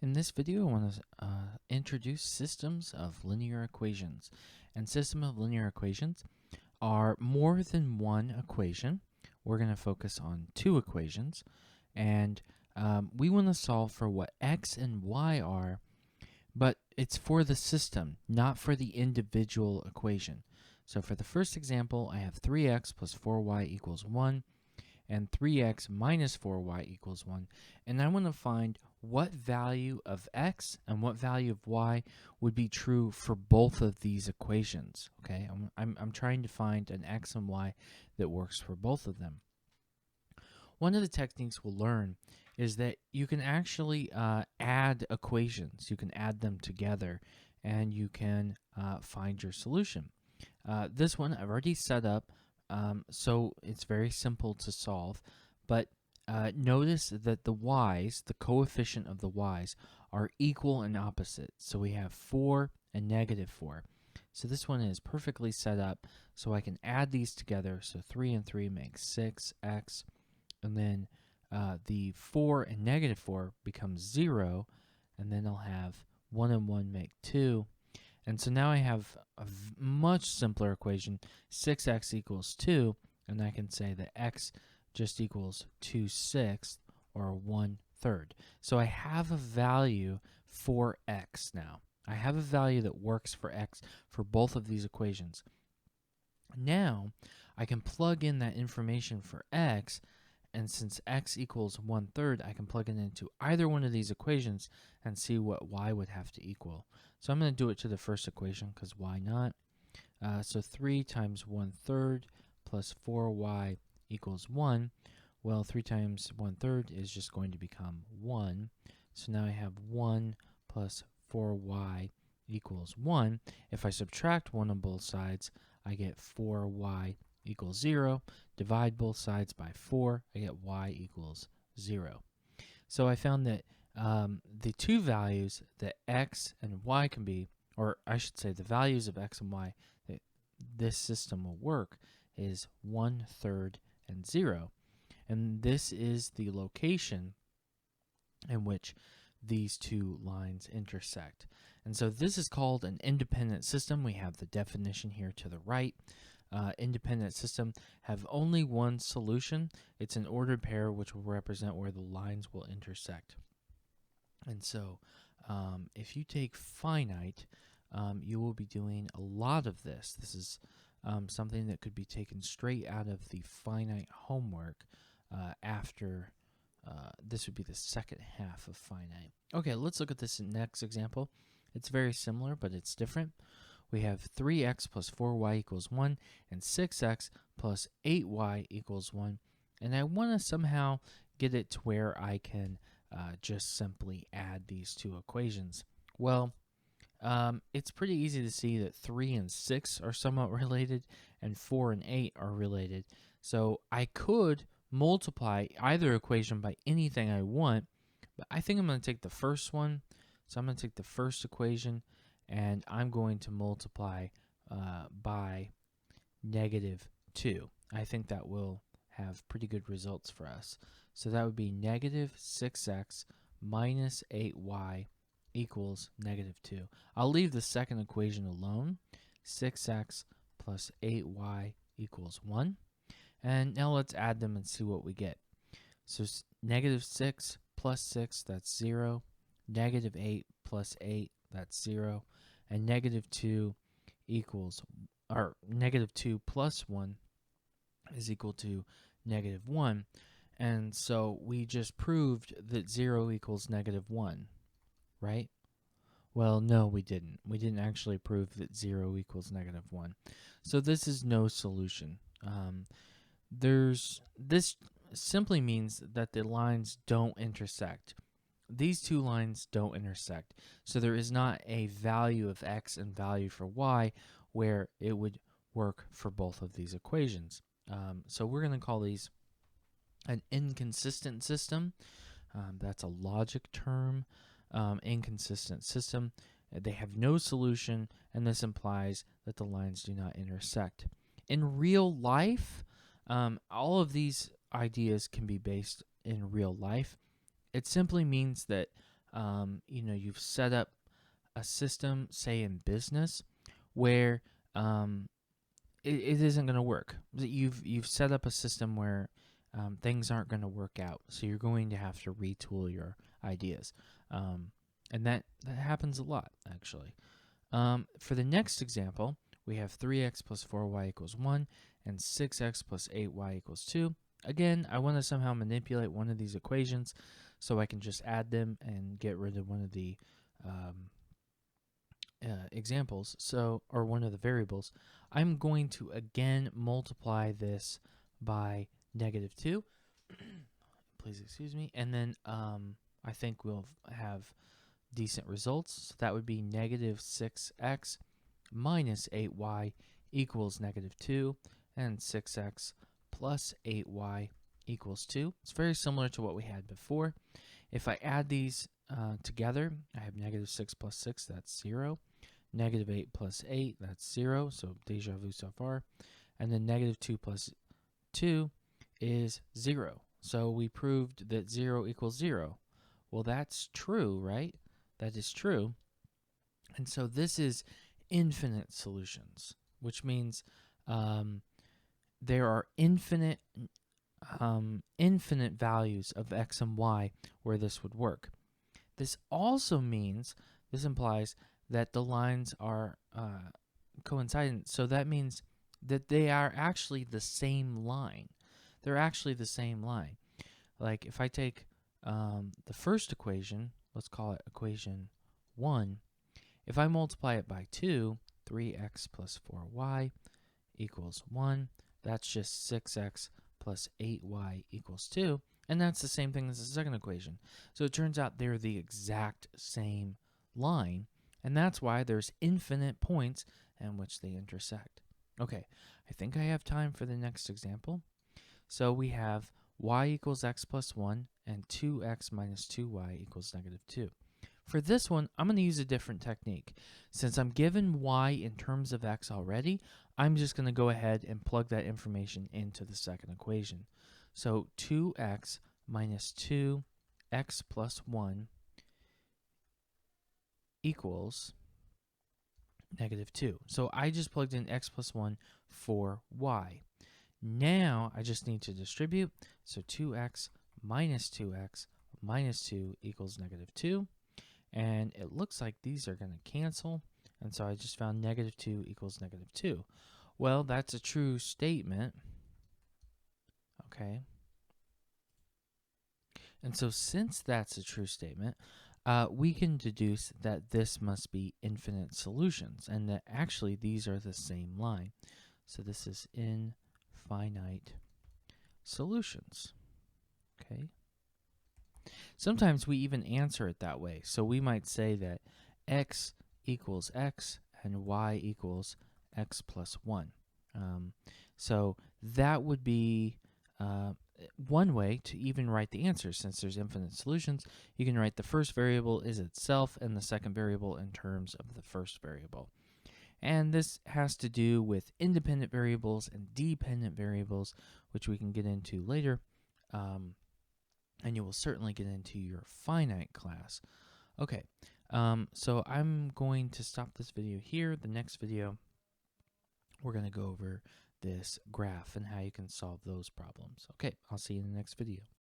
In this video, I want to introduce systems of linear equations. And system of linear equations are more than one equation. We're going to focus on two equations. And we want to solve for what x and y are, but it's for the system, not for the individual equation. So for the first example, I have 3x plus 4y equals 1 and 3x minus 4y equals 1. And I want to find what value of x and what value of y would be true for both of these equations. Okay, I'm trying to find an x and y that works for both of them. One of the techniques we'll learn is that you can actually add equations. You can add them together and you can find your solution. This one I've already set up, so it's very simple to solve, but notice that the y's, the coefficient of the y's, are equal and opposite. So we have 4 and negative 4. So this one is perfectly set up, so I can add these together. So 3 and 3 make 6x, and then the 4 and negative 4 becomes 0, and then I'll have 1 and 1 make 2. And so now I have a much simpler equation, 6x equals 2, and I can say that x just equals 2/6, or 1/3. So I have a value for x now. I have a value that works for x for both of these equations. Now I can plug in that information for x, and since x equals 1/3, I can plug it into either one of these equations and see what y would have to equal. So I'm going to do it to the first equation, because why not? So 3 times 1/3 plus 4y equals 1. Well, 3 times 1/3 is just going to become 1. So now I have 1 plus 4y equals 1. If I subtract 1 on both sides, I get 4y equals 0. Divide both sides by 4, I get y equals 0. So I found that the two values that x and y can be, or I should say the values of x and y that this system will work, is 1/3 and 0. And this is the location in which these two lines intersect. And so this is called an independent system. We have the definition here to the right. Independent system have only one solution. It's an ordered pair, which will represent where the lines will intersect. And so if you take finite, you will be doing a lot of this. This is something that could be taken straight out of the finite homework after this would be the second half of finite. Okay, let's look at this next example. It's very similar, but it's different. We have 3x plus 4y equals 1 and 6x plus 8y equals 1. And I want to somehow get it to where I can just simply add these two equations. Well, it's pretty easy to see that 3 and 6 are somewhat related and 4 and 8 are related. So I could multiply either equation by anything I want, but I think I'm going to take the first one. So I'm going to take the first equation, and I'm going to multiply by -2. I think that will have pretty good results for us. So that would be -6x minus 8y equals -2. I'll leave the second equation alone. 6x plus 8y equals 1. And now let's add them and see what we get. So -6 plus 6, that's 0. -8 plus 8, that's 0. And -2 equals, or -2 plus 1 is equal to -1. And so we just proved that 0 equals -1, right? Well, no, we didn't. We didn't actually prove that 0 equals -1. So this is no solution. This simply means that the lines don't intersect. These two lines don't intersect. So there is not a value of x and value for y where it would work for both of these equations. So we're going to call these an inconsistent system. That's a logic term. Inconsistent system. They have no solution, and this implies that the lines do not intersect. In real life, all of these ideas can be based in real life. It simply means that you've set up a system, say in business, where it isn't going to work. You've set up a system where things aren't going to work out, so you're going to have to retool your ideas, and that happens a lot actually. For the next example, we have 3x plus 4y equals 1 and 6x plus 8y equals 2. Again, I want to somehow manipulate one of these equations so I can just add them and get rid of one of the examples, or one of the variables. I'm going to again multiply this by -2. Please excuse me. And then I think we'll have decent results. So that would be -6x minus 8y equals -2, and 6x plus 8y equals 2. It's very similar to what we had before. If I add these together, I have -6 plus 6, that's 0. -8 plus 8, that's 0, so deja vu so far. And then -2 plus 2 is 0. So we proved that 0 equals 0. Well, that's true, right? That is true. And so this is infinite solutions, which means there are infinite values of x and y where this would work. This also means, this implies that the lines are coincident. So that means that they are actually the same line. They're actually the same line. Like if I take the first equation, let's call it equation 1. If I multiply it by 2, 3x plus 4y equals 1. That's just 6x plus 8y equals 2. And that's the same thing as the second equation. So it turns out they're the exact same line. And that's why there's infinite points in which they intersect. Okay, I think I have time for the next example. So we have y equals x plus 1 and 2x minus 2y equals -2. For this one, I'm going to use a different technique. Since I'm given y in terms of x already, I'm just going to go ahead and plug that information into the second equation. So 2x minus 2x plus 1 equals -2. So I just plugged in x plus 1 for y. Now I just need to distribute. So 2x minus 2x minus 2 equals -2. And it looks like these are going to cancel. And so I just found -2 equals -2. Well, that's a true statement. Okay. And so since that's a true statement, we can deduce that this must be infinite solutions, and that actually these are the same line. So this is infinite solutions. Okay. Sometimes we even answer it that way. So we might say that x equals x and y equals x plus 1. So that would be one way to even write the answer. Since there's infinite solutions, you can write the first variable is itself and the second variable in terms of the first variable. And this has to do with independent variables and dependent variables, which we can get into later. And you will certainly get into your finite class. Okay, so I'm going to stop this video here. The next video, we're going to go over this graph and how you can solve those problems. Okay, I'll see you in the next video.